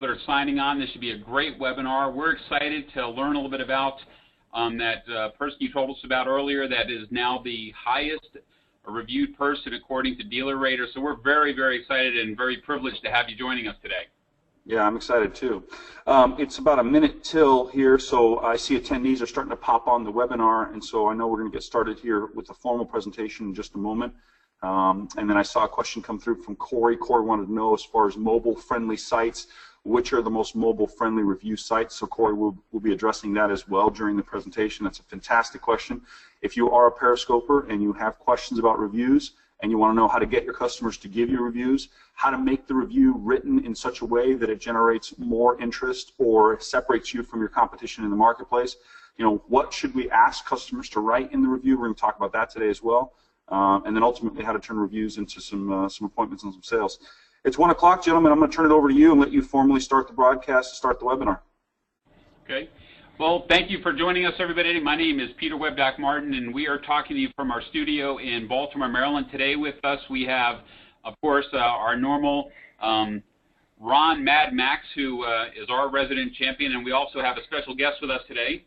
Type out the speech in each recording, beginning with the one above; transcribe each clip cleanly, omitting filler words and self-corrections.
that are signing on. This should be a great webinar. We're excited to learn a little bit about that person you told us about earlier that is now the highest reviewed person according to Dealer Rater. So we're very, very excited and very privileged to have you joining us today. Yeah, I'm excited too. It's about a minute till here, so I see attendees are starting to pop on the webinar, and so I know we're going to get started here with the formal presentation in just a moment. And then I saw a question come through from Corey. Corey wanted to know, as far as mobile-friendly sites, which are the most mobile-friendly review sites? So Corey will be addressing that as well during the presentation. That's a fantastic question. If you are a Periscoper and you have questions about reviews, and you want to know how to get your customers to give you reviews, how to make the review written in such a way that it generates more interest or separates you from your competition in the marketplace, you know, what should we ask customers to write in the review? We're going to talk about that today as well. And then ultimately how to turn reviews into some appointments and some sales. It's 1 o'clock, gentlemen. I'm going to turn it over to you and let you formally start the broadcast and start the webinar. Okay. Well, thank you for joining us, everybody. My name is Peter Webdoc Martin, and we are talking to you from our studio in Baltimore, Maryland. Today with us we have, of course, our normal Ron Mad Max, who is our resident champion, and we also have a special guest with us today.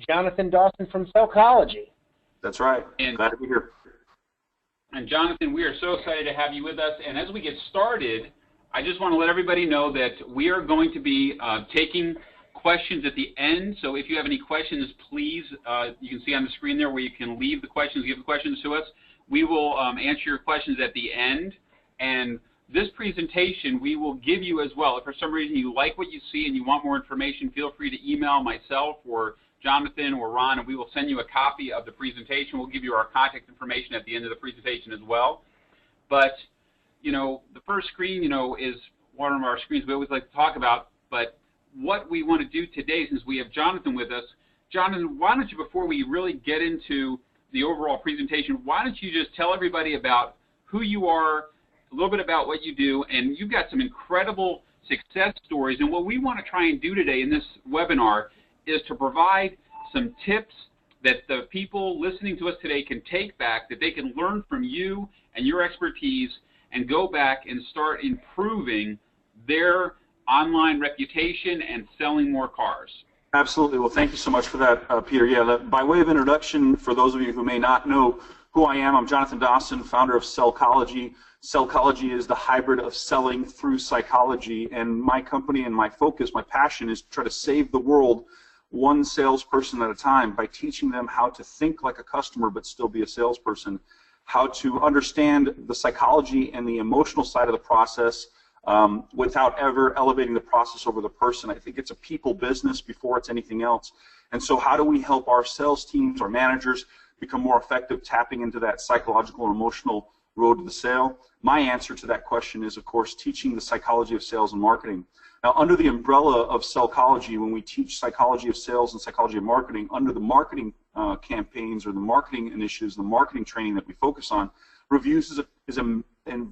Jonathan Dawson from Sellchology. That's right. And glad to be here. And Jonathan, we are so excited to have you with us. And as we get started, I just want to let everybody know that we are going to be taking questions at the end. So if you have any questions, please, you can see on the screen there where you can leave the questions, give the questions to us. We will answer your questions at the end. And this presentation we will give you as well. If for some reason you like what you see and you want more information, feel free to email myself or Jonathan or Ron, and we will send you a copy of the presentation. We'll give you our contact information at the end of the presentation as well. But, you know, the first screen, you know, is one of our screens we always like to talk about. But what we want to do today, since we have Jonathan with us, Jonathan, why don't you, before we really get into the overall presentation, why don't you just tell everybody about who you are, a little bit about what you do, and you've got some incredible success stories. And what we want to try and do today in this webinar is to provide some tips that the people listening to us today can take back, that they can learn from you and your expertise and go back and start improving their online reputation and selling more cars. Absolutely. Well, thank you so much for that, Peter. Yeah, by way of introduction, for those of you who may not know who I am, I'm Jonathan Dawson, founder of Sellchology. Sellchology is the hybrid of selling through psychology, and my company and my focus, my passion is to try to save the world one salesperson at a time by teaching them how to think like a customer but still be a salesperson, how to understand the psychology and the emotional side of the process without ever elevating the process over the person. I think it's a people business before it's anything else. And so how do we help our sales teams, our managers, become more effective tapping into that psychological and emotional road to the sale? My answer to that question is, of course, teaching the psychology of sales and marketing. Now, under the umbrella of Sellchology, when we teach psychology of sales and psychology of marketing, under the marketing campaigns or the marketing initiatives, the marketing training that we focus on, reviews is a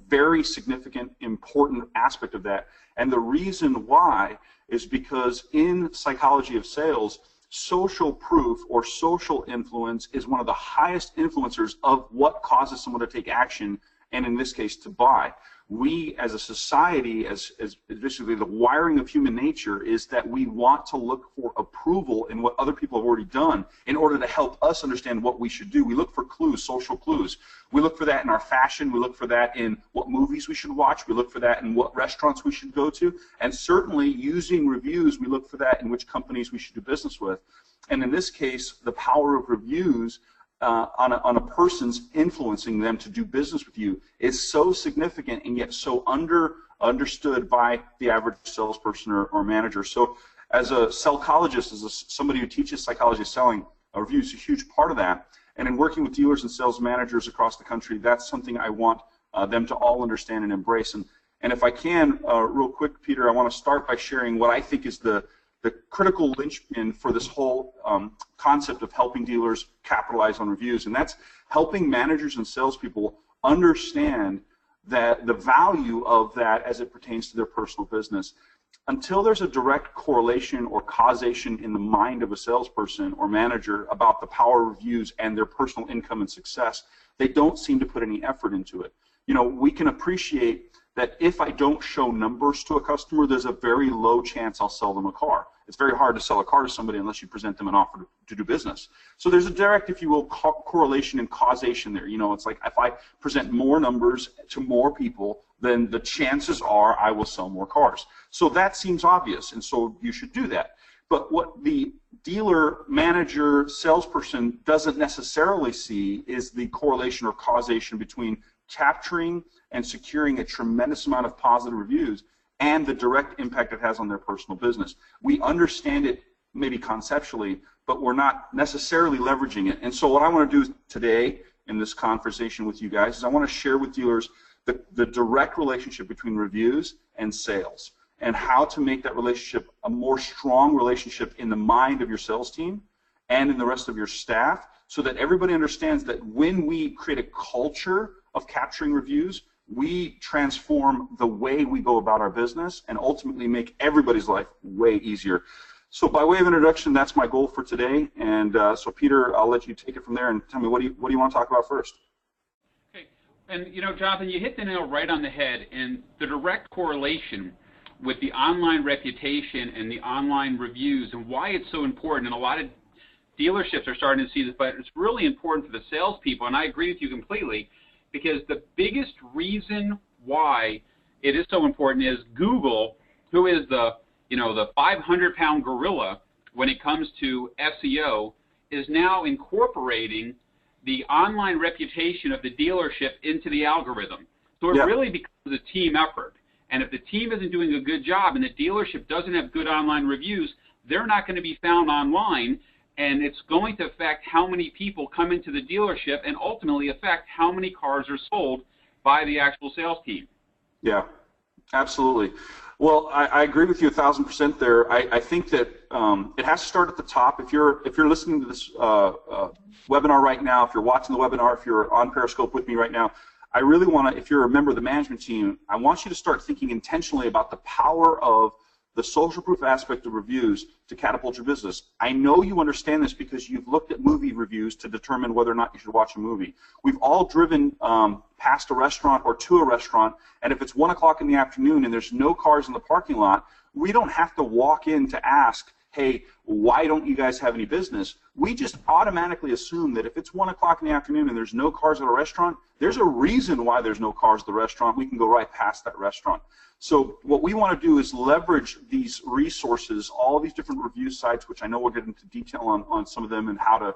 very significant, important aspect of that. And the reason why is because in psychology of sales, social proof or social influence is one of the highest influencers of what causes someone to take action, and in this case, to buy. We, as a society, as basically the wiring of human nature, is that we want to look for approval in what other people have already done in order to help us understand what we should do. We look for clues, social clues. We look for that in our fashion. We look for that in what movies we should watch. We look for that in what restaurants we should go to. And certainly, using reviews, we look for that in which companies we should do business with. And in this case, the power of reviews on a person's influencing them to do business with you is so significant and yet so understood by the average salesperson or manager. So as a psychologist, as somebody who teaches psychology of selling, a review is a huge part of that. And in working with dealers and sales managers across the country, that's something I want them to all understand and embrace. And if I can, real quick, Peter, I want to start by sharing what I think is the critical linchpin for this whole concept of helping dealers capitalize on reviews, and that's helping managers and salespeople understand that the value of that as it pertains to their personal business. Until there's a direct correlation or causation in the mind of a salesperson or manager about the power of reviews and their personal income and success, they don't seem to put any effort into it. You know, we can appreciate that if I don't show numbers to a customer, there's a very low chance I'll sell them a car. It's very hard to sell a car to somebody unless you present them an offer to do business. So there's a direct, if you will, correlation and causation there. You know, it's like if I present more numbers to more people, then the chances are I will sell more cars. So that seems obvious, and so you should do that. But what the dealer, manager, salesperson doesn't necessarily see is the correlation or causation between capturing and securing a tremendous amount of positive reviews and the direct impact it has on their personal business. We understand it maybe conceptually, but we're not necessarily leveraging it. And so what I want to do today in this conversation with you guys is I want to share with dealers the direct relationship between reviews and sales, and how to make that relationship a more strong relationship in the mind of your sales team and in the rest of your staff, so that everybody understands that when we create a culture of capturing reviews, we transform the way we go about our business and ultimately make everybody's life way easier. So by way of introduction, that's my goal for today. And so Peter, I'll let you take it from there and tell me what do you want to talk about first? Okay. And you know, Jonathan, you hit the nail right on the head, and the direct correlation with the online reputation and the online reviews and why it's so important. And a lot of dealerships are starting to see this, but it's really important for the salespeople, and I agree with you completely, because the biggest reason why it is so important is Google, who is the 500-pound gorilla when it comes to SEO, is now incorporating the online reputation of the dealership into the algorithm. So it really becomes a team effort. And if the team isn't doing a good job and the dealership doesn't have good online reviews, they're not going to be found online, and it's going to affect how many people come into the dealership and ultimately affect how many cars are sold by the actual sales team. Yeah, absolutely. Well, I agree with you 1,000% there. I think that it has to start at the top. If you're listening to this webinar right now, if you're watching the webinar, if you're on Periscope with me right now, I really want to, if you're a member of the management team, I want you to start thinking intentionally about the power of the social proof aspect of reviews to catapult your business. I know you understand this because you've looked at movie reviews to determine whether or not you should watch a movie. We've all driven past a restaurant or to a restaurant, and if it's 1 o'clock in the afternoon and there's no cars in the parking lot, we don't have to walk in to ask, hey, why don't you guys have any business? We just automatically assume that if it's 1 o'clock in the afternoon and there's no cars at a restaurant, there's a reason why there's no cars at the restaurant. We can go right past that restaurant. So what we want to do is leverage these resources, all these different review sites, which I know we'll get into detail on some of them and how to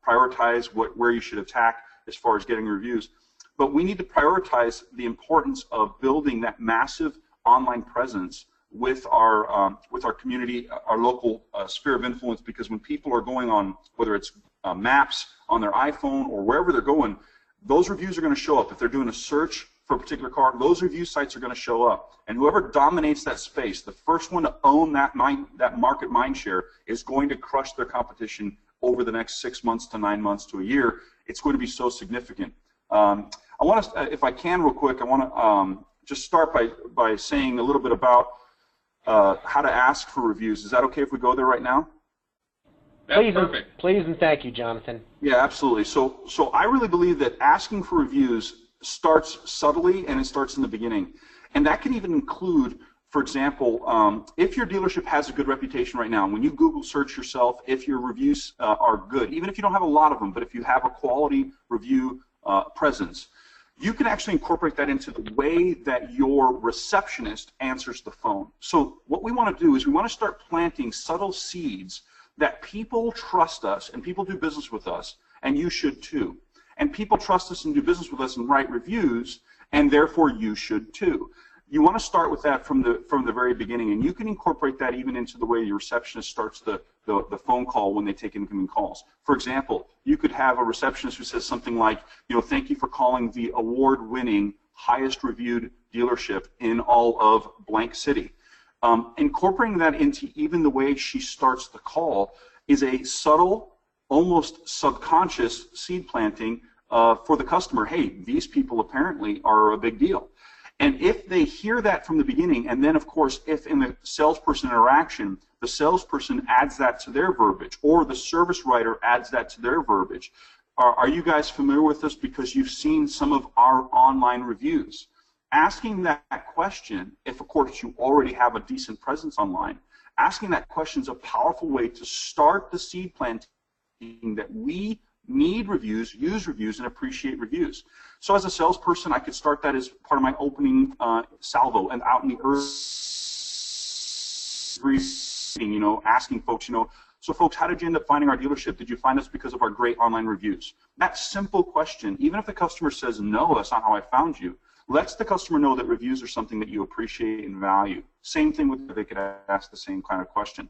prioritize where you should attack as far as getting reviews. But we need to prioritize the importance of building that massive online presence with our community, our local sphere of influence, because when people are going on, whether it's maps on their iPhone or wherever they're going, those reviews are going to show up. If they're doing a search for a particular car, those review sites are going to show up. And whoever dominates that space, the first one to own that market mind share, is going to crush their competition over the next 6 months to 9 months to a year. It's going to be so significant. I want to, if I can real quick, I want to just start by saying a little bit about how to ask for reviews. Is that okay if we go there right now? That's perfect. Please and thank you, Jonathan. Yeah, absolutely. So I really believe that asking for reviews starts subtly, and it starts in the beginning. And that can even include, for example, if your dealership has a good reputation right now, when you Google search yourself, if your reviews are good, even if you don't have a lot of them, but if you have a quality review presence, you can actually incorporate that into the way that your receptionist answers the phone. So what we want to do is we want to start planting subtle seeds that people trust us and people do business with us, and you should too. And people trust us and do business with us and write reviews, and therefore you should too. You want to start with that from the very beginning, and you can incorporate that even into the way your receptionist starts the phone call when they take incoming calls. For example, you could have a receptionist who says something like, thank you for calling the award-winning, highest reviewed dealership in all of blank city. Incorporating that into even the way she starts the call is a subtle, almost subconscious seed planting for the customer. Hey, these people apparently are a big deal. And if they hear that from the beginning, and then of course if in the salesperson interaction the salesperson adds that to their verbiage, or the service writer adds that to their verbiage, are you guys familiar with this because you've seen some of our online reviews? asking that question, if of course you already have a decent presence online, asking that question is a powerful way to start the seed planting that we need reviews, use reviews, and appreciate reviews. So as a salesperson, I could start that as part of my opening salvo and out in the early, asking folks, so folks, how did you end up finding our dealership? Did you find us because of our great online reviews? That simple question, even if the customer says, no, that's not how I found you, lets the customer know that reviews are something that you appreciate and value. Same thing with, they could ask the same kind of question.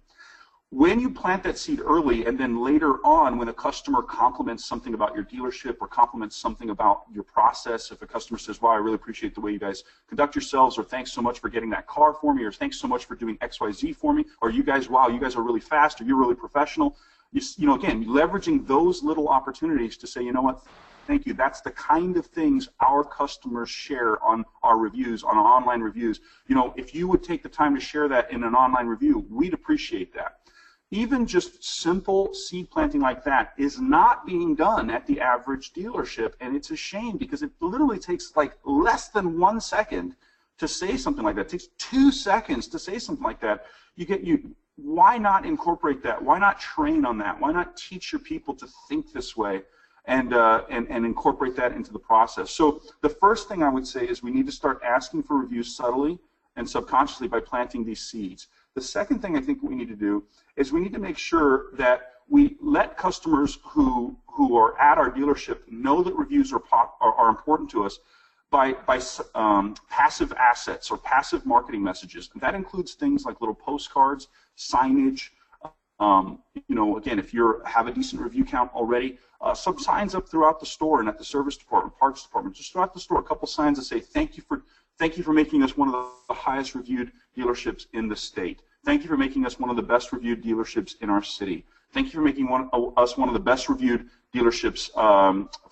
When you plant that seed early, and then later on when a customer compliments something about your dealership or compliments something about your process, if a customer says, wow, I really appreciate the way you guys conduct yourselves, or thanks so much for getting that car for me, or thanks so much for doing XYZ for me, or you guys, wow, you guys are really fast, or you're really professional, again, leveraging those little opportunities to say, you know what, thank you. That's the kind of things our customers share on our reviews, on our online reviews. If you would take the time to share that in an online review, we'd appreciate that. Even just simple seed planting like that is not being done at the average dealership, and it's a shame because it literally takes like less than 1 second to say something like that. It takes 2 seconds to say something like that. Why not incorporate that? Why not train on that? Why not teach your people to think this way and incorporate that into the process? So the first thing I would say is we need to start asking for reviews subtly and subconsciously by planting these seeds. The second thing I think we need to do is we need to make sure that we let customers who are at our dealership know that reviews are important to us by passive assets or passive marketing messages. And that includes things like little postcards, signage. Again, if you have a decent review count already, some signs up throughout the store and at the service department, parts department, just throughout the store, a couple signs that say thank you for making us one of the highest reviewed dealerships in the state. Thank you for making us one of the best reviewed dealerships in our city. Thank you for making us one of the best reviewed dealerships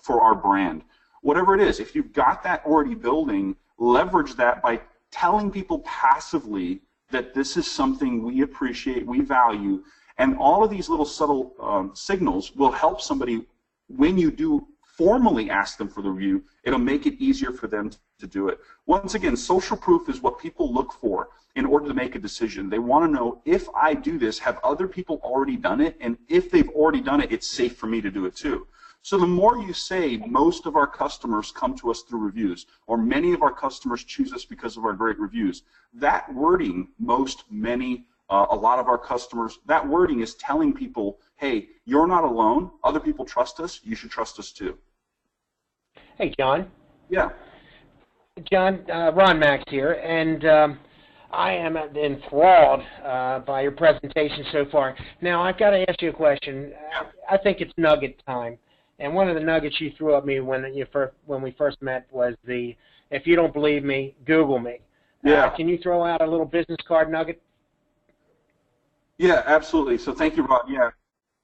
for our brand. Whatever it is, if you've got that already building, leverage that by telling people passively that this is something we appreciate, we value, and all of these little subtle signals will help somebody when you do formally ask them for the review. It'll make it easier for them to do it. Once again, social proof is what people look for in order to make a decision. They want to know, if I do this, have other people already done it? And if they've already done it, it's safe for me to do it too. So the more you say, most of our customers come to us through reviews, or many of our customers choose us because of our great reviews, that wording, a lot of our customers, that wording is telling people, hey, you're not alone. Other people trust us. You should trust us too. Hey, John. Yeah. John, Ron Max here, and I am enthralled by your presentation so far. Now, I've got to ask you a question. I think it's nugget time, and one of the nuggets you threw at me when we first met was if you don't believe me, Google me. Yeah. Can you throw out a little business card nugget? Yeah, absolutely. So thank you, Ron.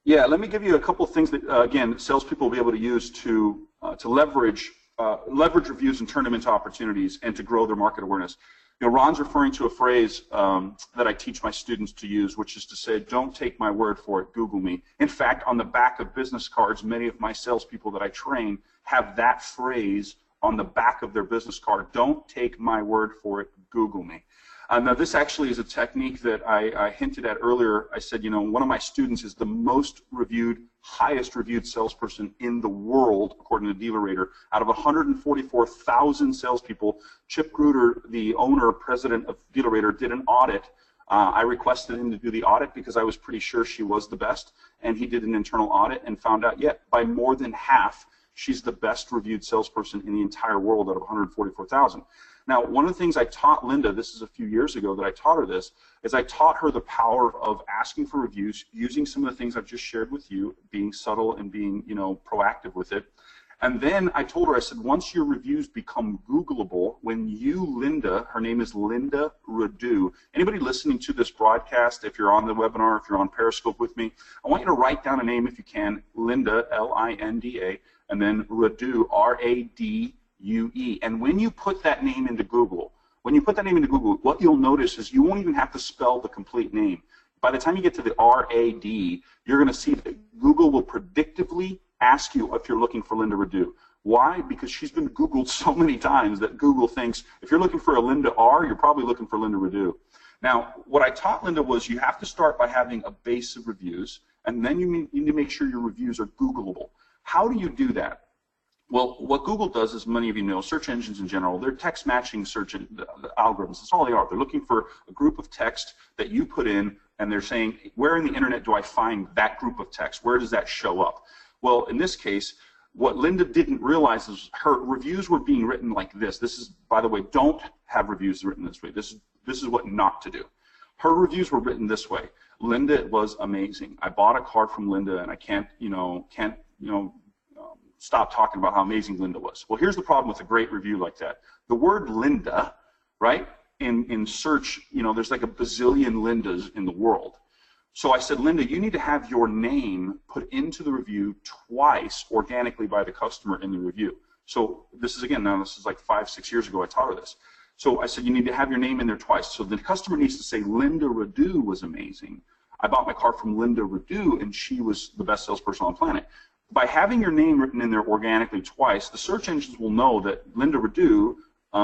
Yeah. Let me give you a couple of things that, again, salespeople will be able to use to leverage reviews and turn them into opportunities and to grow their market awareness. Ron's referring to a phrase that I teach my students to use, which is to say, don't take my word for it, Google me. In fact, on the back of business cards, many of my salespeople that I train have that phrase on the back of their business card. Don't take my word for it, Google me. Now, this actually is a technique that I hinted at earlier. I said, one of my students is the most reviewed, highest reviewed salesperson in the world, according to DealerRater. Out of 144,000 salespeople, Chip Gruder, the owner, president of DealerRater, did an audit. I requested him to do the audit because I was pretty sure she was the best, and he did an internal audit and found out, by more than half, she's the best reviewed salesperson in the entire world out of 144,000. Now, one of the things I taught Linda, this is a few years ago that I taught her this, is I taught her the power of asking for reviews, using some of the things I've just shared with you, being subtle and being, proactive with it. And then I told her, I said, once your reviews become Googleable, when you, Linda, her name is Linda Radu. Anybody listening to this broadcast, if you're on the webinar, if you're on Periscope with me, I want you to write down a name if you can, Linda, L-I-N-D-A, and then Radu, R-A-D-U-E. And when you put that name into Google, what you'll notice is you won't even have to spell the complete name. By the time you get to the R-A-D, you're going to see that Google will predictively ask you if you're looking for Linda Radu. Why? Because she's been Googled so many times that Google thinks if you're looking for a Linda R, you're probably looking for Linda Redu. Now, what I taught Linda was you have to start by having a base of reviews, and then you need to make sure your reviews are Googleable. How do you do that? Well, what Google does, as many of you know, search engines in general, they're text matching search algorithms. That's all they are. They're looking for a group of text that you put in, and they're saying, where in the internet do I find that group of text? Where does that show up? Well, in this case, what Linda didn't realize is her reviews were being written like this. This is, by the way, don't have reviews written this way. This is what not to do. Her reviews were written this way. Linda was amazing. I bought a car from Linda, and I can't stop talking about how amazing Linda was. Well, here's the problem with a great review like that. The word Linda, right, in search, there's like a bazillion Lindas in the world. So I said, Linda, you need to have your name put into the review twice organically by the customer in the review. So this is, again, now this is like 5, 6 years ago I taught her this. So I said, you need to have your name in there twice. So the customer needs to say, Linda Redu was amazing. I bought my car from Linda Redu, and she was the best salesperson on the planet. By having your name written in there organically twice, the search engines will know that Linda Redu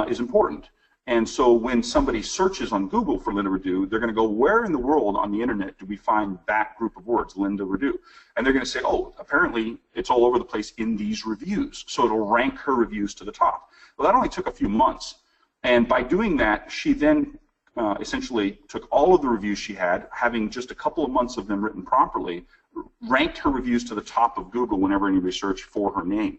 is important. And so when somebody searches on Google for Linda Redu, they're going to go, where in the world on the internet do we find that group of words, Linda Redu? And they're going to say, oh, apparently it's all over the place in these reviews. So it'll rank her reviews to the top. Well, that only took a few months. And by doing that, she then essentially took all of the reviews she had, having just a couple of months of them written properly, ranked her reviews to the top of Google whenever anybody searched for her name.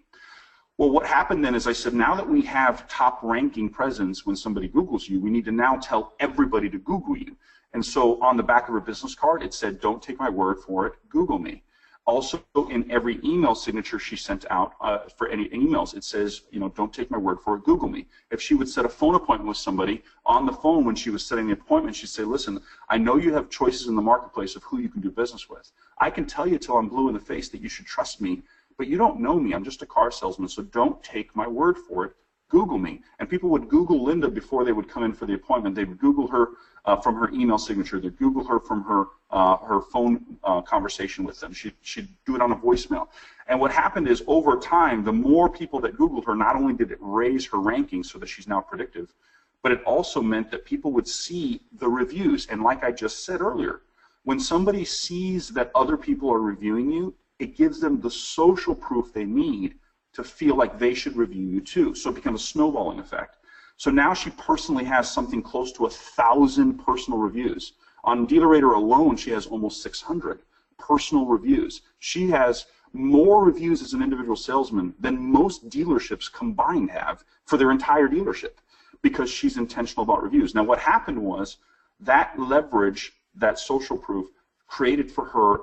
Well, what happened then is I said, now that we have top ranking presence when somebody Googles you, we need to now tell everybody to Google you. And so on the back of her business card, it said, don't take my word for it, Google me. Also, in every email signature she sent out for any emails, it says, don't take my word for it, Google me. If she would set a phone appointment with somebody, on the phone when she was setting the appointment, she'd say, listen, I know you have choices in the marketplace of who you can do business with. I can tell you till I'm blue in the face that you should trust me, but you don't know me. I'm just a car salesman, so don't take my word for it. Google me. And people would Google Linda before they would come in for the appointment. They would Google her from her email signature. They'd Google her from her phone conversation with them. She'd do it on a voicemail. And what happened is, over time, the more people that Googled her, not only did it raise her ranking so that she's now predictive, but it also meant that people would see the reviews. And like I just said earlier, when somebody sees that other people are reviewing you, it gives them the social proof they need to feel like they should review you too. So it becomes a snowballing effect. So now she personally has something close to 1,000 personal reviews. On DealerRater alone, she has almost 600 personal reviews. She has more reviews as an individual salesman than most dealerships combined have for their entire dealership, because she's intentional about reviews. Now, what happened was that leverage, that social proof, created for her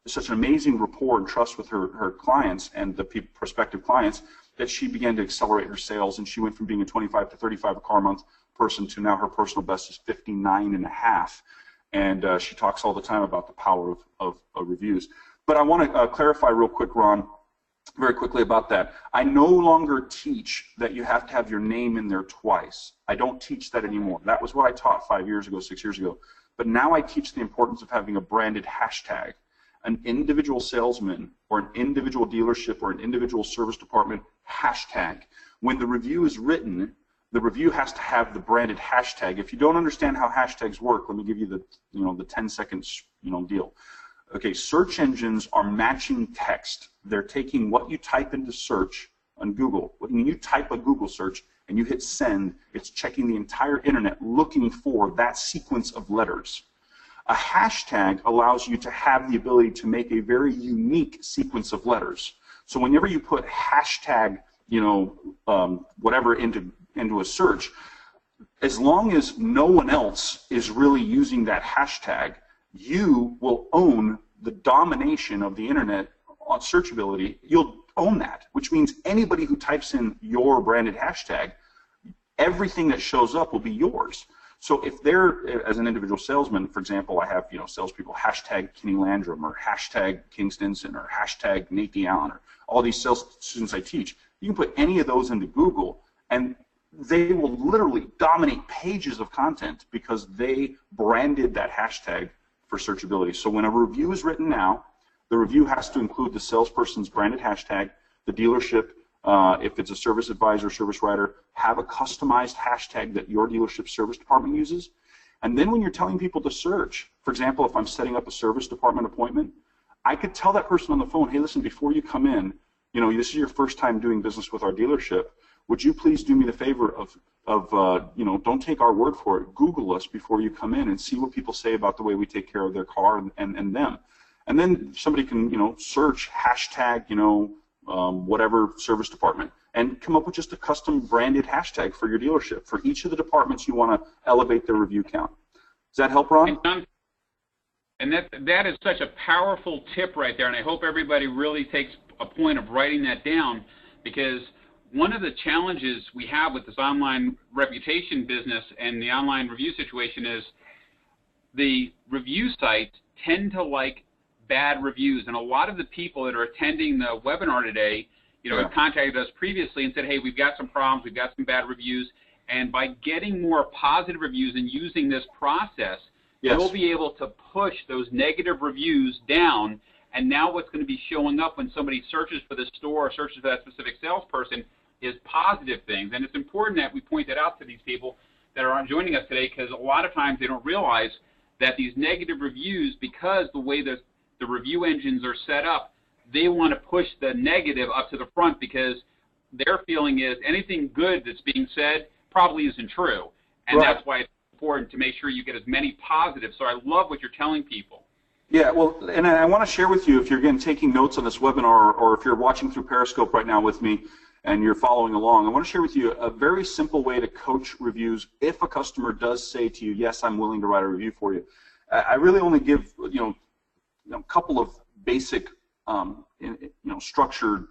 such an amazing rapport and trust with her clients and the prospective clients that she began to accelerate her sales, and she went from being a 25 to 35 a car a month person to now her personal best is 59.5. And she talks all the time about the power of reviews. But I want to clarify real quick, Ron, very quickly about that. I no longer teach that you have to have your name in there twice. I don't teach that anymore. That was what I taught 5 years ago, 6 years ago. But now I teach the importance of having a branded hashtag. An individual salesman or an individual dealership or an individual service department hashtag. When the review is written, the review has to have the branded hashtag. If you don't understand how hashtags work, let me give you the the 10-second deal. Okay, search engines are matching text. They're taking what you type into search on Google. When you type a Google search and you hit send, it's checking the entire internet looking for that sequence of letters. A hashtag allows you to have the ability to make a very unique sequence of letters. So whenever you put hashtag, whatever into a search, as long as no one else is really using that hashtag, you will own the domination of the internet on searchability. You'll own that, which means anybody who types in your branded hashtag, everything that shows up will be yours. So if they're, as an individual salesman, for example, I have salespeople hashtag Kenny Landrum or hashtag King Stinson or hashtag Nate Allen or all these sales students I teach. You can put any of those into Google and they will literally dominate pages of content because they branded that hashtag for searchability. So when a review is written now, the review has to include the salesperson's branded hashtag, the dealership If it's a service advisor, service writer, have a customized hashtag that your dealership service department uses. And then when you're telling people to search, for example, if I'm setting up a service department appointment, I could tell that person on the phone, hey, listen, before you come in, this is your first time doing business with our dealership. Would you please do me the favor of don't take our word for it. Google us before you come in and see what people say about the way we take care of their car and them. And then somebody can, search hashtag, whatever service department and come up with just a custom branded hashtag for your dealership for each of the departments you want to elevate their review count. Does that help, Ron? And that is such a powerful tip right there, and I hope everybody really takes a point of writing that down, because one of the challenges we have with this online reputation business and the online review situation is the review sites tend to like bad reviews, and a lot of the people that are attending the webinar today, have contacted us previously and said, hey, we've got some problems, we've got some bad reviews, and by getting more positive reviews and using this process, you'll be able to push those negative reviews down, and now what's going to be showing up when somebody searches for the store or searches for that specific salesperson is positive things. And it's important that we point that out to these people that are joining us today, because a lot of times they don't realize that these negative reviews, because the way the review engines are set up, they want to push the negative up to the front, because their feeling is anything good that's being said probably isn't true. And that's why it's important to make sure you get as many positives. So I love what you're telling people. Yeah, well, and I want to share with you, if you're again taking notes on this webinar, or if you're watching through Periscope right now with me and you're following along, I want to share with you a very simple way to coach reviews if a customer does say to you, yes, I'm willing to write a review for you. I really only give, a couple of basic, structured,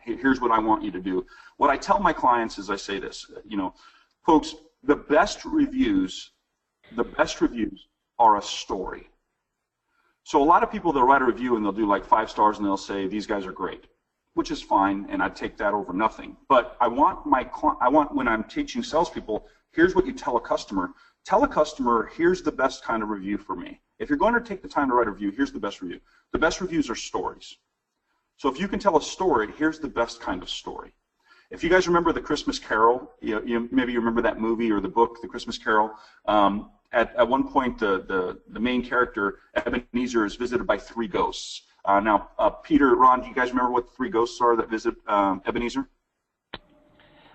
here's what I want you to do. What I tell my clients is I say this, folks, the best reviews are a story. So a lot of people, they'll write a review and they'll do like 5 stars and they'll say, these guys are great, which is fine, and I take that over nothing. But I want when I'm teaching salespeople, here's what you tell a customer. Tell a customer, here's the best kind of review for me. If you're going to take the time to write a review, here's the best review. The best reviews are stories. So if you can tell a story, here's the best kind of story. If you guys remember the Christmas Carol, maybe you remember that movie or the book, The Christmas Carol. At one point, the main character, Ebenezer, is visited by 3 ghosts. Now, Peter, Ron, do you guys remember what the 3 ghosts are that visit Ebenezer?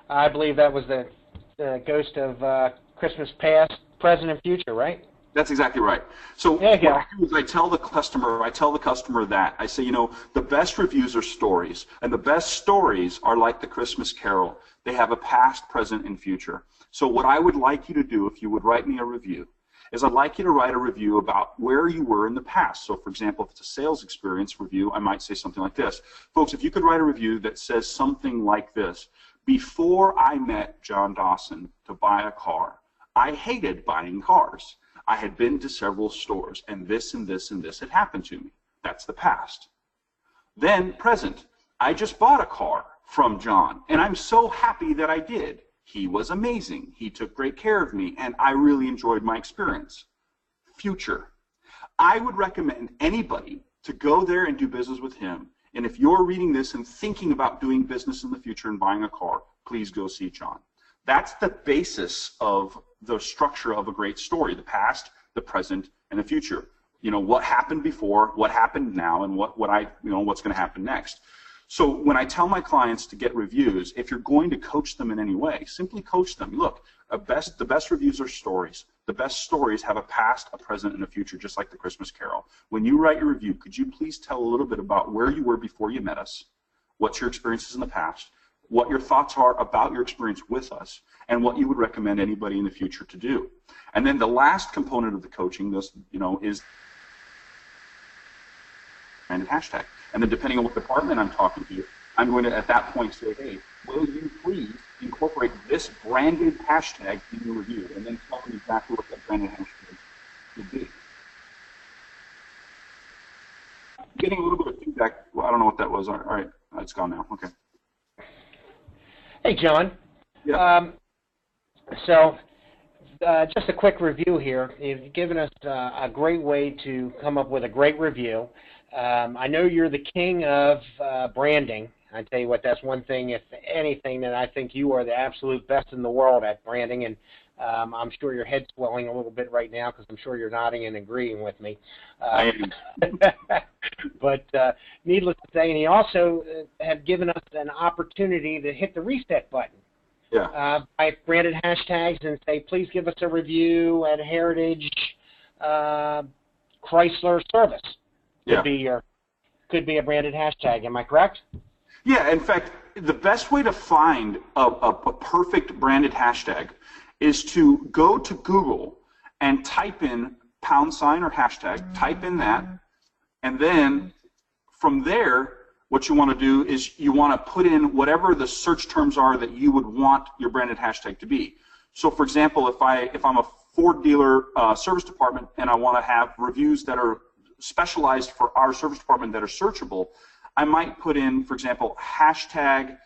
I believe that was the ghost of Christmas past, present, and future, right? That's exactly right. So what I do is I tell the customer that. I say, the best reviews are stories, and the best stories are like the Christmas Carol. They have a past, present, and future. So what I would like you to do, if you would write me a review, is I'd like you to write a review about where you were in the past. So for example, if it's a sales experience review, I might say something like this. Folks, if you could write a review that says something like this: before I met John Dawson to buy a car, I hated buying cars. I had been to several stores, and this and this and this had happened to me. That's the past. Then, present, I just bought a car from John, and I'm so happy that I did. He was amazing. He took great care of me, and I really enjoyed my experience. Future, I would recommend anybody to go there and do business with him, and if you're reading this and thinking about doing business in the future and buying a car, please go see John. That's the basis of the structure of a great story: the past, the present, and the future. What happened before, what happened now, and what's going to happen next. So when I tell my clients to get reviews, if you're going to coach them in any way, simply coach them. Look, the best reviews are stories. The best stories have a past, a present, and a future, just like the Christmas Carol. When you write your review, could you please tell a little bit about where you were before you met us, what's your experiences in the past, what your thoughts are about your experience with us, and what you would recommend anybody in the future to do. And then the last component of the coaching, is and a hashtag. And then depending on what department I'm talking to, I'm going to at that point say, hey, will you please incorporate this branded hashtag in your review, and then tell me exactly what that branded hashtag would be. Getting a little bit of feedback. Well, I don't know what that was. All right, it's gone now. Okay. Hey, John. Yeah. Just a quick review here. You've given us a great way to come up with a great review. I know you're the king of branding, I tell you what, that's one thing, if anything, that I think you are the absolute best in the world at branding, and I'm sure your head's swelling a little bit right now because I'm sure you're nodding and agreeing with me. I am. But needless to say, and he also had given us an opportunity to hit the reset button. Yeah. By branded hashtags and say, please give us a review at Heritage Chrysler Service. Could be a branded hashtag. Am I correct? Yeah. In fact, the best way to find a perfect branded hashtag is to go to Google and type in # or hashtag, type in that, and then from there, what you want to do is you want to put in whatever the search terms are that you would want your branded hashtag to be. So, for example, if I'm a Ford dealer service department and I want to have reviews that are specialized for our service department that are searchable, I might put in, for example, hashtag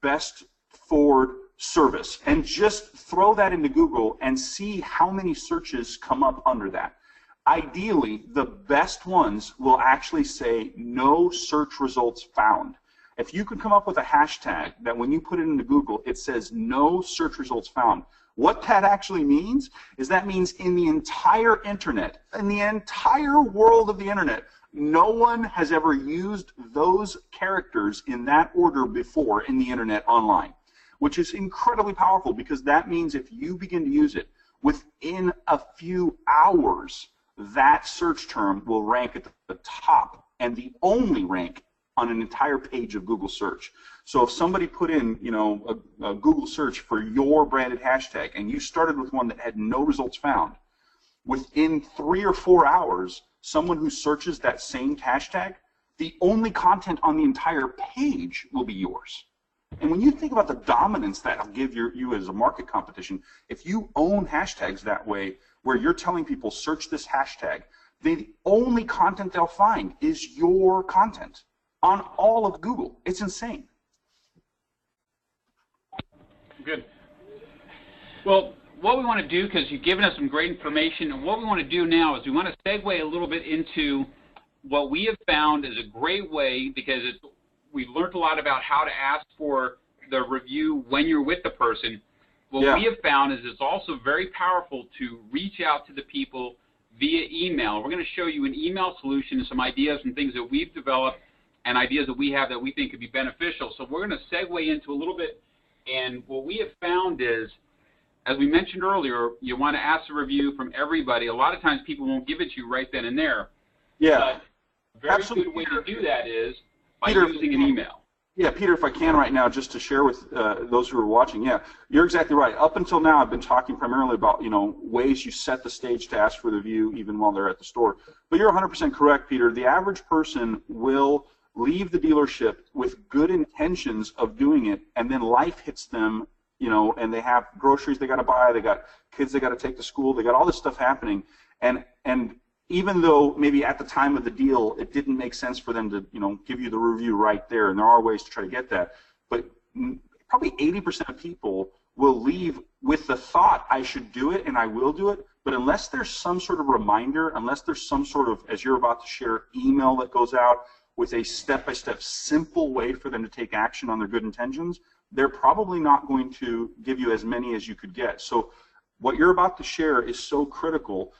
best Ford service, and just throw that into Google and see how many searches come up under that. Ideally, the best ones will actually say no search results found. If you can come up with a hashtag that when you put it into Google, it says no search results found, what that actually means is that means in the entire internet, in the entire world of the internet, no one has ever used those characters in that order before in the internet online, which is incredibly powerful because that means if you begin to use it, within a few hours, that search term will rank at the top and the only rank on an entire page of Google search. So if somebody put in, a Google search for your branded hashtag and you started with one that had no results found, within 3 or 4 hours, someone who searches that same hashtag, the only content on the entire page will be yours. And when you think about the dominance that will give you as a market competition, if you own hashtags that way, where you're telling people search this hashtag, the only content they'll find is your content on all of Google. It's insane. Good. Well, what we want to do, because you've given us some great information, and what we want to do now is we want to segue a little bit into what we have found is a great way, because we've learned a lot about how to ask for the review when you're with the person. What we have found is it's also very powerful to reach out to the people via email. We're going to show you an email solution and some ideas and things that we've developed and ideas that we have that we think could be beneficial. So we're going to segue into a little bit, and what we have found is, as we mentioned earlier, you want to ask a review from everybody. A lot of times people won't give it to you right then and there. Yeah. But a very good way to do that is by using an email. Yeah, Peter, if I can right now, just to share with those who are watching, yeah, you're exactly right. Up until now, I've been talking primarily about, ways you set the stage to ask for the review even while they're at the store. But you're 100% correct, Peter. The average person will leave the dealership with good intentions of doing it, and then life hits them, and they have groceries they got to buy, they got kids they got to take to school, they got all this stuff happening, and even though maybe at the time of the deal it didn't make sense for them to give you the review right there, and there are ways to try to get that, but probably 80% of people will leave with the thought, I should do it and I will do it, but unless there's some sort of reminder, unless there's some sort of, as you're about to share, email that goes out with a step-by-step simple way for them to take action on their good intentions, they're probably not going to give you as many as you could get. So what you're about to share is so critical.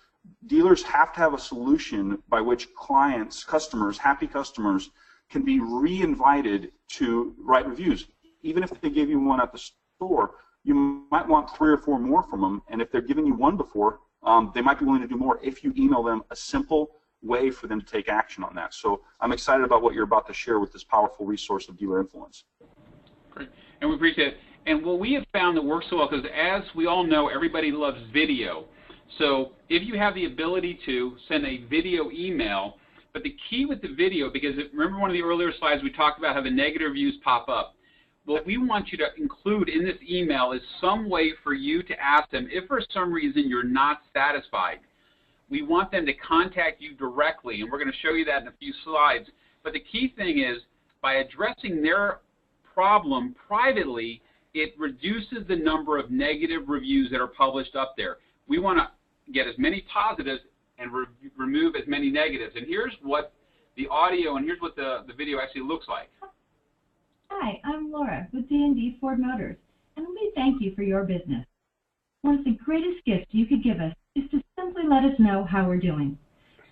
Dealers have to have a solution by which clients, customers, happy customers, can be re-invited to write reviews. Even if they give you one at the store, you might want 3 or 4 more from them, and if they're giving you one before, they might be willing to do more if you email them a simple way for them to take action on that. So I'm excited about what you're about to share with this powerful resource of dealer influence. Great, and we appreciate it. And what we have found that works so well, because as we all know, everybody loves video. So if you have the ability to send a video email, but the key with the video, because remember one of the earlier slides we talked about how the negative reviews pop up. What we want you to include in this email is some way for you to ask them if for some reason you're not satisfied. We want them to contact you directly, and we're going to show you that in a few slides. But the key thing is, by addressing their problem privately, it reduces the number of negative reviews that are published up there. We want to get as many positives and remove as many negatives. And here's what the audio and here's what the video actually looks like. Hi, I'm Laura with D&D Ford Motors, and we thank you for your business. One of the greatest gifts you could give us is to simply let us know how we're doing.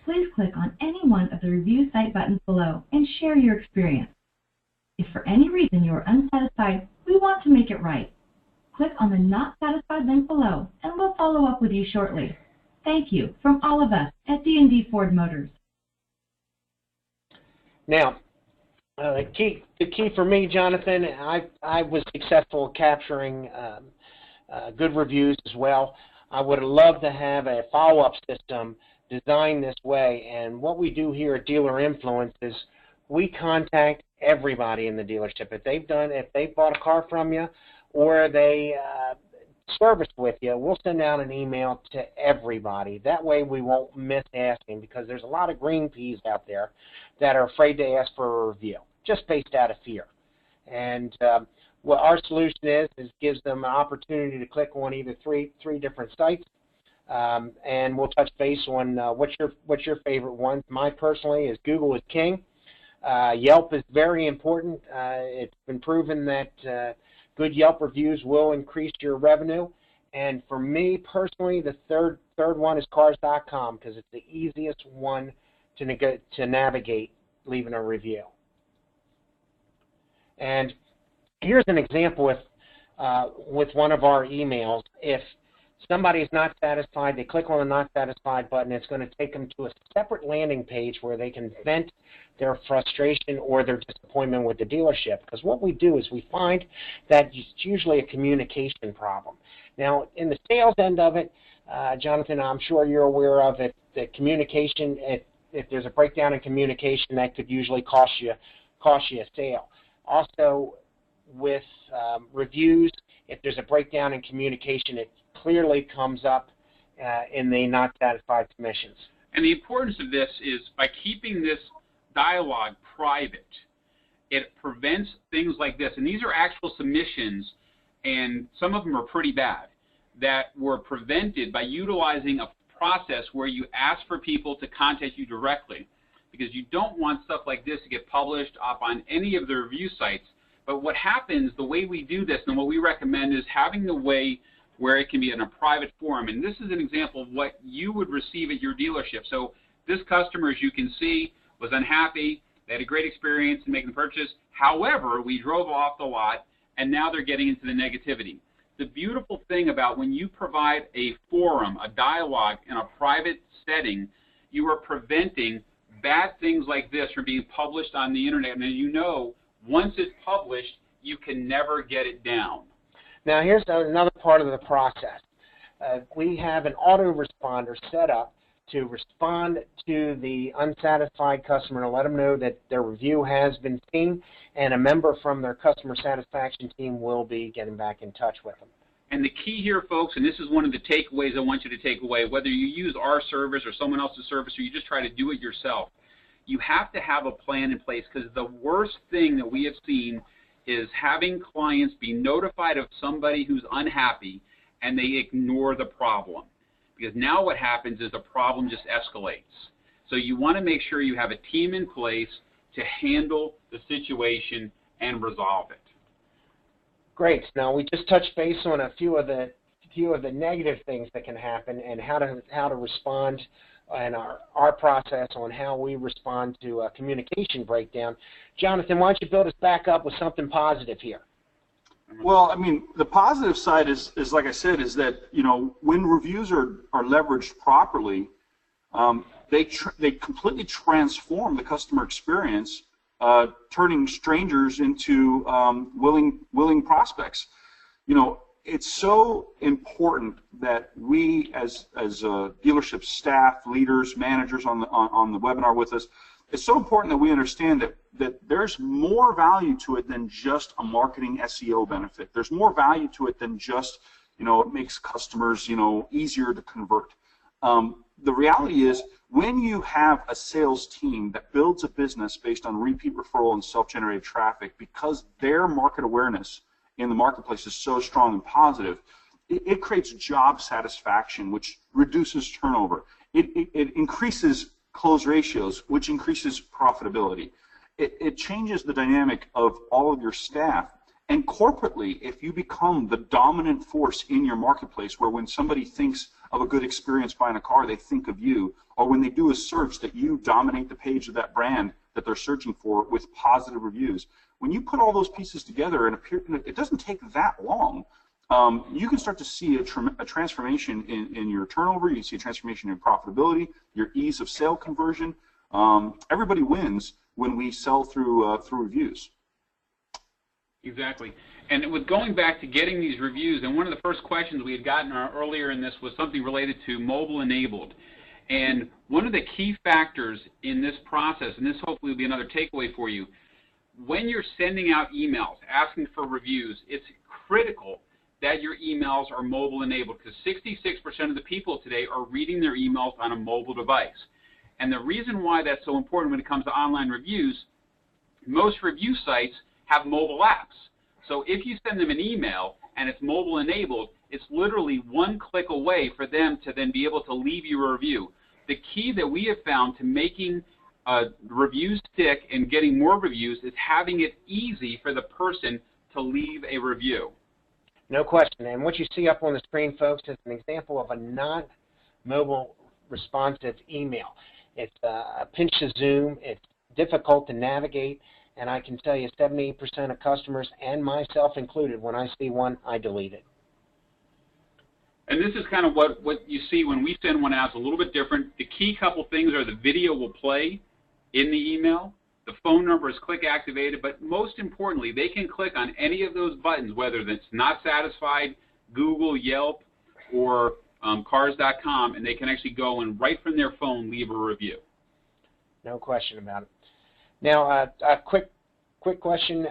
Please click on any one of the review site buttons below and share your experience. If for any reason you are unsatisfied, we want to make it right. Click on the Not Satisfied link below, and we'll follow up with you shortly. Thank you from all of us at D&D Ford Motors. Now, the key for me, Jonathan, I was successful at capturing good reviews as well. I would have loved to have a follow-up system designed this way, and what we do here at Dealer Influence is we contact everybody in the dealership. If they've bought a car from you or they serviced with you, we'll send out an email to everybody. That way we won't miss asking, because there's a lot of green peas out there that are afraid to ask for a review, just based out of fear. And what our solution is gives them an opportunity to click on either three different sites, and we'll touch base on what's your favorite ones. Mine personally is Google is king. Yelp is very important. It's been proven that good Yelp reviews will increase your revenue. And for me personally, the third one is Cars.com, because it's the easiest one to navigate leaving a review. And here's an example with one of our emails. If somebody is not satisfied, they click on the Not Satisfied button. It's going to take them to a separate landing page where they can vent their frustration or their disappointment with the dealership. Because what we do is we find that it's usually a communication problem. Now, in the sales end of it, Jonathan, I'm sure you're aware of it, that communication, if there's a breakdown in communication, that could usually cost you a sale. Also, with reviews, if there's a breakdown in communication, it clearly comes up in the not satisfied submissions. And the importance of this is by keeping this dialogue private, it prevents things like this. And these are actual submissions, and some of them are pretty bad, that were prevented by utilizing a process where you ask for people to contact you directly, because you don't want stuff like this to get published up on any of the review sites. But what happens, the way we do this and what we recommend is having the way where it can be in a private forum. And this is an example of what you would receive at your dealership. So this customer, as you can see, was unhappy. They had a great experience in making the purchase. However, we drove off the lot, and now they're getting into the negativity. The beautiful thing about when you provide a forum, a dialogue in a private setting, you are preventing bad things like this from being published on the internet. And you know, once it's published, you can never get it down. Now, here's another part of the process. We have an autoresponder set up to respond to the unsatisfied customer to let them know that their review has been seen, and a member from their customer satisfaction team will be getting back in touch with them. And the key here, folks, and this is one of the takeaways I want you to take away, whether you use our service or someone else's service or you just try to do it yourself, you have to have a plan in place, because the worst thing that we have seen is having clients be notified of somebody who's unhappy and they ignore the problem. Because now what happens is the problem just escalates. So you want to make sure you have a team in place to handle the situation and resolve it. Great. Now we just touched base on a few of the negative things that can happen and how to respond, and our process on how we respond to a communication breakdown. Jonathan, why don't you build us back up with something positive here? Well, I mean, the positive side is like I said, is that, you know, when reviews are leveraged properly, they completely transform the customer experience, turning strangers into willing prospects. You know, it's so important that we, as dealership staff, leaders, managers on the webinar with us, it's so important that we understand that there's more value to it than just a marketing SEO benefit. There's more value to it than just, you know, it makes customers, you know, easier to convert. The reality is, when you have a sales team that builds a business based on repeat referral and self-generated traffic, because their market awareness in the marketplace is so strong and positive, it creates job satisfaction, which reduces turnover. It increases close ratios, which increases profitability. it changes the dynamic of all of your staff. And corporately, if you become the dominant force in your marketplace, where when somebody thinks of a good experience buying a car, they think of you, or when they do a search, that you dominate the page of that brand that they're searching for with positive reviews. When you put all those pieces together, and it doesn't take that long, you can start to see a transformation in your turnover. You see a transformation in profitability, your ease of sale conversion. Everybody wins when we sell through reviews. Exactly. And with going back to getting these reviews, and one of the first questions we had gotten earlier in this was something related to mobile enabled. And one of the key factors in this process, and this hopefully will be another takeaway for you, when you're sending out emails asking for reviews, it's critical that your emails are mobile enabled, because 66% of the people today are reading their emails on a mobile device. And the reason why that's so important when it comes to online reviews, most review sites have mobile apps. So if you send them an email and it's mobile enabled, it's literally one click away for them to then be able to leave you a review. The key that we have found to making reviews stick and getting more reviews is having it easy for the person to leave a review. No question. And what you see up on the screen, folks, is an example of a non-mobile responsive email. It's a pinch to zoom. It's difficult to navigate. And I can tell you 78% of customers, and myself included, when I see one, I delete it. And this is kind of what you see when we send one out. It's a little bit different. The key couple things are the video will play in the email. The phone number is click activated. But most importantly, they can click on any of those buttons, whether it's not satisfied, Google, Yelp, or cars.com, and they can actually go and right from their phone leave a review. No question about it. Now, a quick question,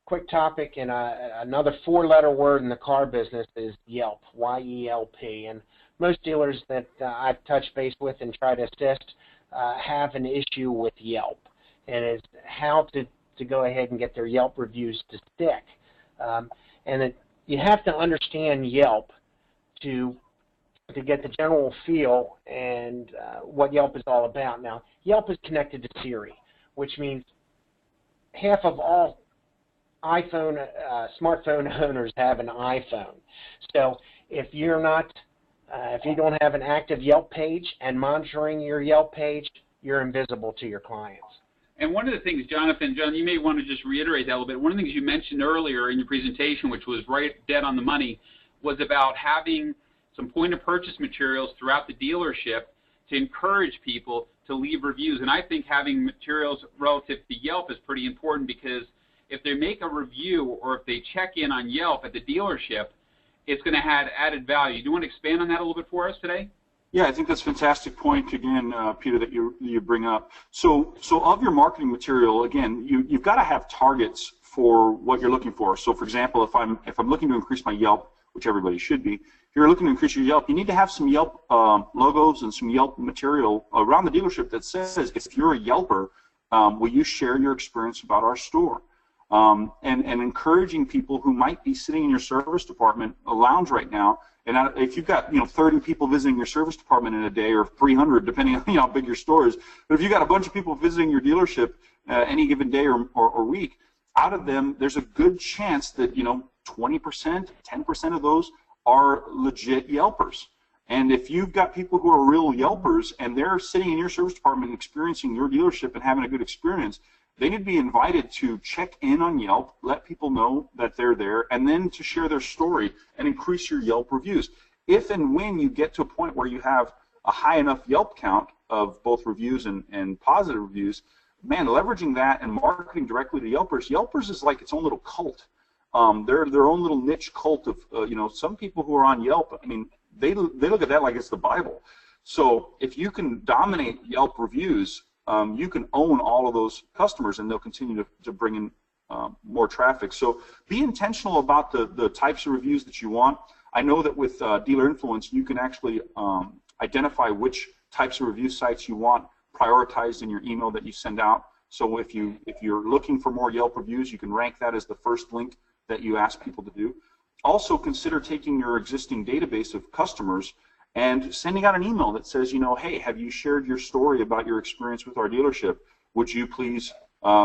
quick topic, and another four-letter word in the car business is Yelp, Y-E-L-P. And most dealers that I've touched base with and try to assist have an issue with Yelp, and it's how to go ahead and get their Yelp reviews to stick. And you have to understand Yelp to get the general feel and what Yelp is all about. Now, Yelp is connected to Siri, which means half of all smartphone owners have an iPhone. So if you're not, if you don't have an active Yelp page and monitoring your Yelp page, you're invisible to your clients. And one of the things, John, you may want to just reiterate that a little bit. One of the things you mentioned earlier in your presentation, which was right dead on the money, was about having some point-of-purchase materials throughout the dealership to encourage people to leave reviews. And I think having materials relative to Yelp is pretty important, because if they make a review or if they check in on Yelp at the dealership, it's going to have added value. Do you want to expand on that a little bit for us today? Yeah, I think that's a fantastic point, again, Peter, that you bring up. So of your marketing material, again, you've got to have targets for what you're looking for. So, for example, if I'm looking to increase my Yelp, which everybody should be, if you're looking to increase your Yelp, you need to have some Yelp logos and some Yelp material around the dealership that says, if you're a Yelper, will you share your experience about our store? And encouraging people who might be sitting in your service department, a lounge right now, and if you've got 30 people visiting your service department in a day, or 300, depending on how big your store is, but if you've got a bunch of people visiting your dealership any given day or week, out of them, there's a good chance that 20%, 10% of those are legit Yelpers. And if you've got people who are real Yelpers and they're sitting in your service department and experiencing your dealership and having a good experience, they need to be invited to check in on Yelp, let people know that they're there, and then to share their story and increase your Yelp reviews. If and when you get to a point where you have a high enough Yelp count of both reviews and positive reviews, man, leveraging that and marketing directly to Yelpers is like its own little cult. They're their own little niche cult of, some people who are on Yelp, I mean, they look at that like it's the Bible. So if you can dominate Yelp reviews, you can own all of those customers, and they'll continue to bring in more traffic. So be intentional about the types of reviews that you want. I know that with Dealer Influence, you can actually identify which types of review sites you want prioritized in your email that you send out. So if you're looking for more Yelp reviews, you can rank that as the first link that you ask people to do. Also, consider taking your existing database of customers and sending out an email that says, hey, have you shared your story about your experience with our dealership? Would you please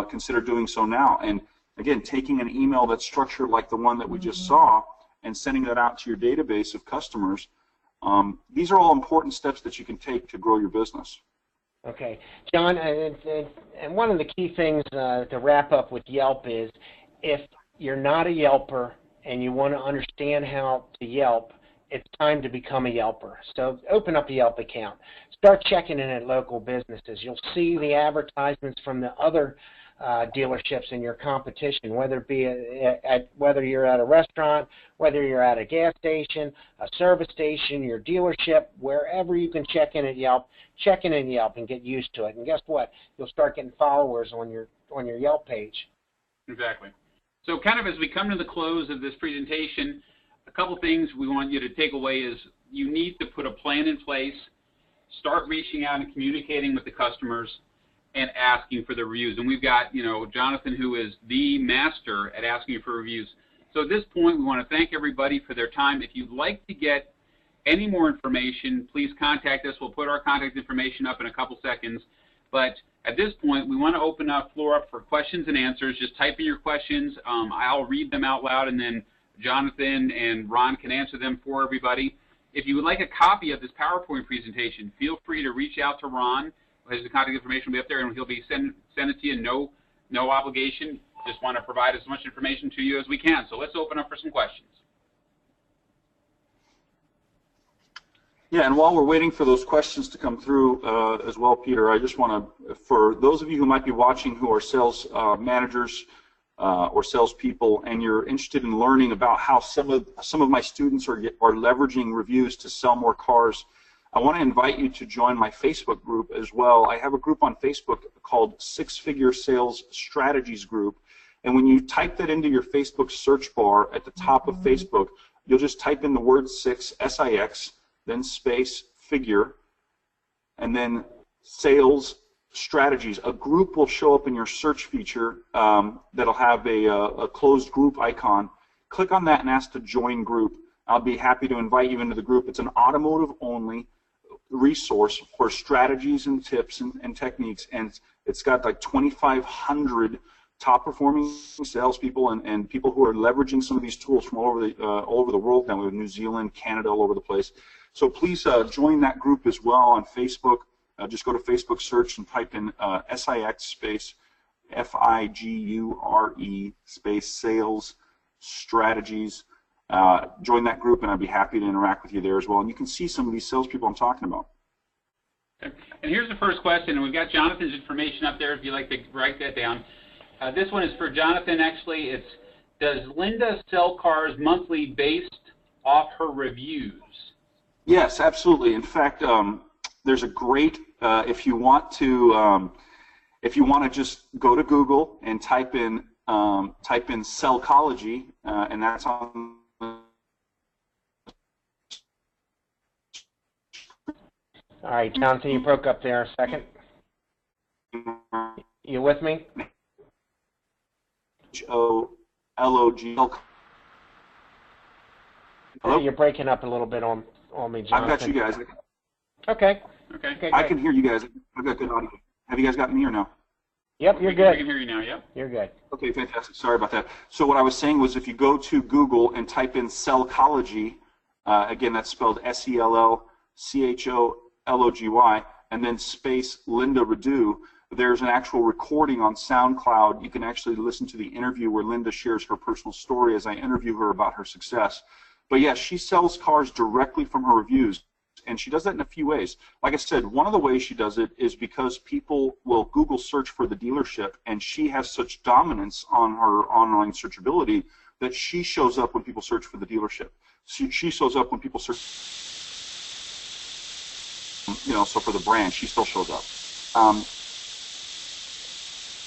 consider doing so now. And again, taking an email that's structured like the one that we just saw and sending that out to your database of customers, these are all important steps that you can take to grow your business. Okay, John, and one of the key things to wrap up with Yelp is, if you're not a Yelper and you want to understand how to Yelp, it's time to become a Yelper. So open up a Yelp account. Start checking in at local businesses. You'll see the advertisements from the other dealerships in your competition, whether it be whether you're at a restaurant, whether you're at a gas station, a service station, your dealership, wherever you can check in at Yelp, check in Yelp and get used to it. And guess what? You'll start getting followers on your Yelp page. Exactly. So kind of as we come to the close of this presentation, a couple things we want you to take away is you need to put a plan in place, start reaching out and communicating with the customers, and asking for the reviews. And we've got, Jonathan, who is the master at asking for reviews. So at this point, we want to thank everybody for their time. If you'd like to get any more information, please contact us. We'll put our contact information up in a couple seconds. But at this point, we want to open up floor up for questions and answers. Just type in your questions. I'll read them out loud, and then Jonathan and Ron can answer them for everybody. If you would like a copy of this PowerPoint presentation, feel free to reach out to Ron. His contact information will be up there, and he'll be send it to you. No obligation. Just want to provide as much information to you as we can. So let's open up for some questions. Yeah, and while we're waiting for those questions to come through as well, Peter, I just want to, for those of you who might be watching who are sales managers or salespeople, and you're interested in learning about how some of my students are leveraging reviews to sell more cars, I want to invite you to join my Facebook group as well. I have a group on Facebook called Six Figure Sales Strategies Group, and when you type that into your Facebook search bar at the top of Facebook, you'll just type in the word six, S-I-X, then space figure, and then sales strategies. A group will show up in your search feature that'll have a closed group icon. Click on that and ask to join group. I'll be happy to invite you into the group. It's an automotive only resource for strategies and tips and techniques, and it's got like 2,500 top performing salespeople and people who are leveraging some of these tools from all over the world now. We have New Zealand, Canada, all over the place. So please join that group as well on Facebook. Just go to Facebook search and type in SIX space FIGURE space sales strategies. Join that group, and I'd be happy to interact with you there as well. And you can see some of these salespeople I'm talking about. Okay. And here's the first question, and we've got Jonathan's information up there if you'd like to write that down. This one is for Jonathan, actually. It's, does Linda sell cars monthly based off her reviews? Yes, absolutely. In fact, there's a great, if you want to just go to Google and type in Sellchology, and that's on. All right, Jonathan, you broke up there a second. You with me? H-O-L-O-G. Hello? You're breaking up a little bit on me, Jonathan. I've got you guys. Okay. Okay. I can hear you guys. I've got good audio. Have you guys got me or no? Yep, you're good. We can hear you now, yep. You're good. Okay, fantastic. Sorry about that. So what I was saying was if you go to Google and type in Sellchology, again, that's spelled S-E-L-L-C-H-O-L-O-G-Y, and then space Linda Redu, there's an actual recording on SoundCloud. You can actually listen to the interview where Linda shares her personal story as I interview her about her success. But yes, she sells cars directly from her reviews, and she does that in a few ways. Like I said, one of the ways she does it is because people will Google search for the dealership, and she has such dominance on her online searchability that she shows up when people search for the dealership. She shows up when people search, so for the brand, she still shows up.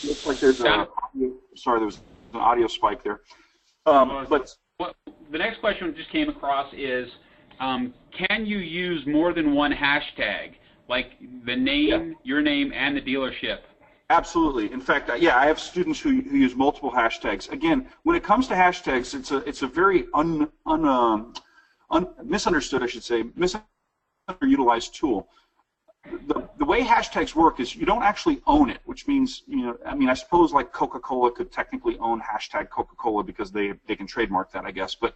Looks like there's there was an audio spike there. But the next question we just came across is, can you use more than one hashtag, like the name, your name, and the dealership? Absolutely. In fact, yeah, I have students who use multiple hashtags. Again, when it comes to hashtags, it's a very misunderstood, I should say, misunderutilized tool. the way hashtags work is you don't actually own it, which means, I mean, I suppose like Coca-Cola could technically own hashtag Coca-Cola because they can trademark that, I guess. But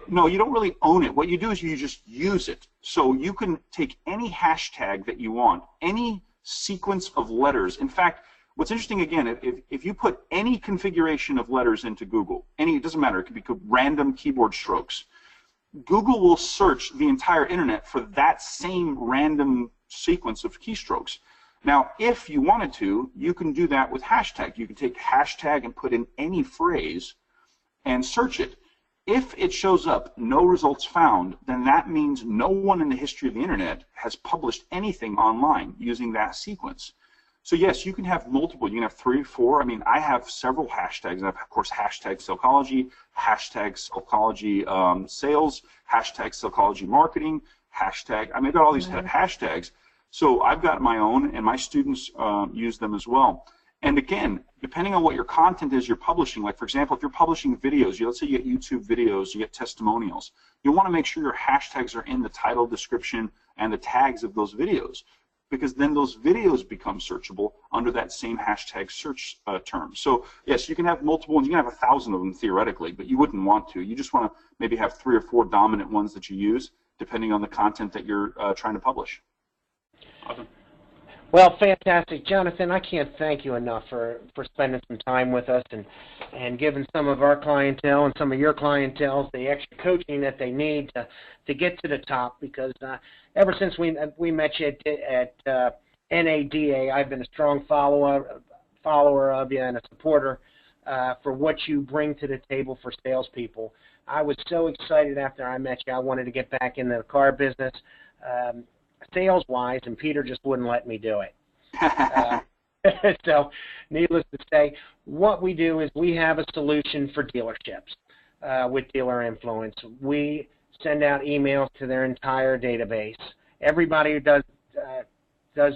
no, you don't really own it. What you do is you just use it. So you can take any hashtag that you want, any sequence of letters. In fact, what's interesting, again, if you put any configuration of letters into Google, it doesn't matter, it could be random keyboard strokes, Google will search the entire internet for that same random sequence of keystrokes. Now, if you wanted to, you can do that with hashtag. You can take hashtag and put in any phrase and search it. If it shows up, no results found, then that means no one in the history of the internet has published anything online using that sequence. So yes, you can have multiple. You can have 3 or 4. I mean, I have several hashtags. I have, of course, hashtag Sellchology, hashtag Sellchology sales, hashtag Sellchology marketing, hashtag. I mean, I've got all these hashtags. So I've got my own, and my students use them as well. And again, depending on what your content is you're publishing, like for example, if you're publishing videos, let's say you get YouTube videos, you get testimonials, you'll want to make sure your hashtags are in the title, description, and the tags of those videos, because then those videos become searchable under that same hashtag search term. So yes, you can have multiple ones. You can have 1,000 of them theoretically, but you wouldn't want to. You just want to maybe have 3 or 4 dominant ones that you use, depending on the content that you're trying to publish. Awesome. Well, fantastic. Jonathan, I can't thank you enough for spending some time with us and giving some of our clientele and some of your clientele the extra coaching that they need to get to the top, because ever since we met you at NADA, I've been a strong follower of you and a supporter for what you bring to the table for salespeople. I was so excited after I met you. I wanted to get back in the car business. Sales-wise, and Peter just wouldn't let me do it. So, needless to say, what we do is we have a solution for dealerships with dealer influence. We send out emails to their entire database. Everybody who does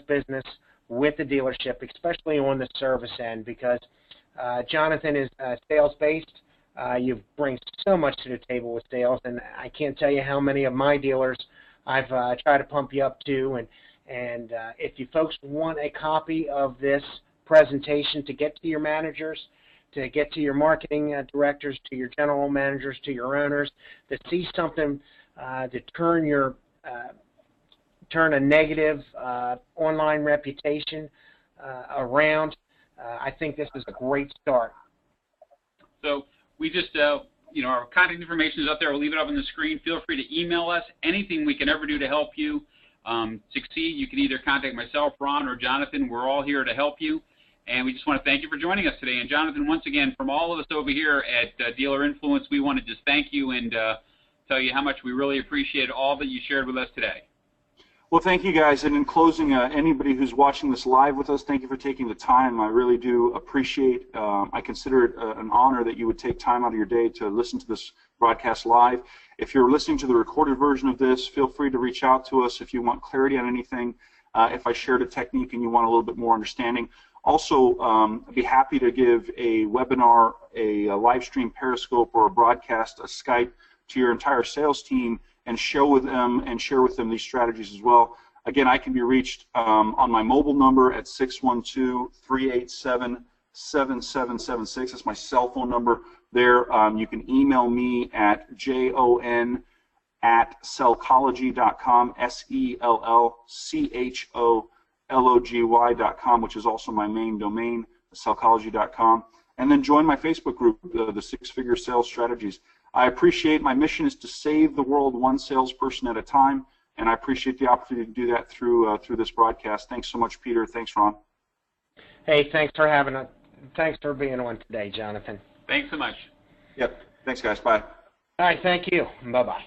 business with the dealership, especially on the service end, because Jonathan is sales-based. You bring so much to the table with sales, and I can't tell you how many of my dealers I've tried to pump you up to, and if you folks want a copy of this presentation to get to your managers, to get to your marketing directors, to your general managers, to your owners, to see something to turn a negative online reputation around, I think this is a great start. So we just our contact information is up there. We'll leave it up on the screen. Feel free to email us. Anything we can ever do to help you succeed, you can either contact myself, Ron, or Jonathan. We're all here to help you. And we just want to thank you for joining us today. And Jonathan, once again, from all of us over here at Dealer Influence, we want to just thank you and tell you how much we really appreciate all that you shared with us today. Well, thank you, guys. And in closing, anybody who's watching this live with us, thank you for taking the time. I really do appreciate. I consider it an honor that you would take time out of your day to listen to this broadcast live. If you're listening to the recorded version of this, feel free to reach out to us if you want clarity on anything. If I shared a technique and you want a little bit more understanding. Also, I'd be happy to give a webinar, a live stream Periscope, or a broadcast, a Skype to your entire sales team and share with them these strategies as well. Again, I can be reached on my mobile number at 612-387-7776. That's my cell phone number there. You can email me at jon@sellchology.com, sellchology.com, which is also my main domain, sellchology.com. And then join my Facebook group, the 6-Figure Sales Strategies. I appreciate, my mission is to save the world one salesperson at a time, and I appreciate the opportunity to do that through this broadcast. Thanks so much, Peter. Thanks, Ron. Hey, thanks for being on today, Jonathan. Thanks so much. Yep. Thanks, guys. Bye. All right, thank you. Bye-bye.